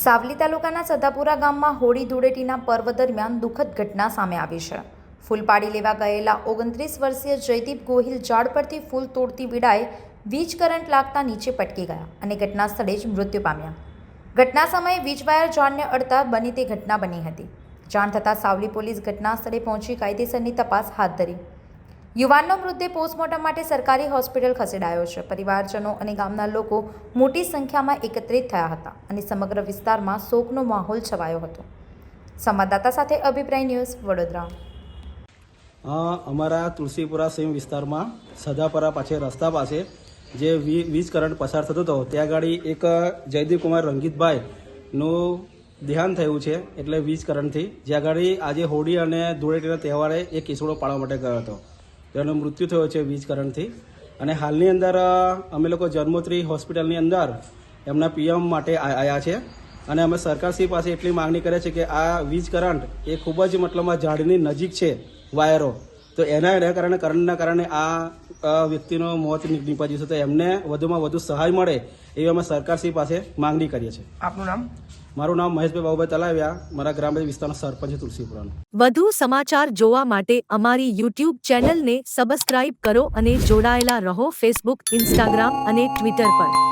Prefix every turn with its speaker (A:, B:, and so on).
A: સાવલી તાલુકાના સદાપુરા ગામમાં હોળી ધૂળેટીના પર્વ દરમિયાન દુઃખદ ઘટના સામે આવી છે। ફૂલ પાડી લેવા ગયેલા 29 વર્ષીય જયદીપ ગોહિલ ઝાડ પરથી ફૂલ તોડતી વિડાએ વીજ કરંટ લાગતા નીચે પટકી ગયા અને ઘટના સ્થળે જ મૃત્યુ પામ્યા। ઘટના સમયે વીજ વાયર ઝાડને અડતા બની તે ઘટના બની હતી। જાણ થતાં સાવલી પોલીસ ઘટના સ્થળે પહોંચી કાયદેસરની તપાસ હાથ ધરી। યુવાનનો મૃતદેહ પોસ્ટમોર્ટમ માટે સરકારી હોસ્પિટલ ખસેડાયો છે। પરિવારજનો અને ગામના લોકો મોટી સંખ્યામાં એકત્રિત થયા હતા અને સમગ્ર વિસ્તારમાં શોકનો માહોલ છવાયો હતો। સંવાદદાતા સાથે અભિપ્રાય ન્યૂઝ વડોદરા।
B: અમારા તુલસીપુરા સીમ વિસ્તારમાં સદાપરા પાછળ રસ્તા પાસે જે વીજ કરંટ પસાર થતો હતો ત્યાં ગાડી એક જયદીપ કુમાર રંગીતભાઈનું દેહાંત થયું છે, એટલે વીજ કરંટથી। જ્યાં ગાડી આજે હોળી અને ધૂળેટીના તહેવારે એક કેસુડો પાડવા માટે ગયો હતો, તેનો મૃત્યુ થયો છે વીજ કરંટથી। અને હાલની અંદર અમે લોકો જન્મોત્રી હોસ્પિટલની અંદર એમના પીએમ માટે આવ્યા છે અને અમે સરકારશ્રી પાસે એટલી માંગણી કરે છે કે આ વીજ કરંટ એ ખૂબ જ મતલબમાં ઝાડની નજીક છે વાયરો, તો એના કારણે કરંટના કારણે આ વ્યક્તિનો મોત નીપજ્યું છે, તો એમને વધુમાં વધુ સહાય મળે એવી અમે સરકારશ્રી પાસે માંગણી કરીએ છીએ।
C: આપનું નામ?
B: મારું નામ મહેશભાઈ બાબુભાઈ તલાવિયા, મારા ગ્રામ્ય વિસ્તારનો સરપંચ તુલસીપુરાનો।
D: વધુ સમાચાર જોવા માટે અમારી યુટ્યુબ ચેનલને સબસ્ક્રાઇબ કરો અને જોડાયેલા રહો ફેસબુક, ઇન્સ્ટાગ્રામ અને ટ્વિટર પર।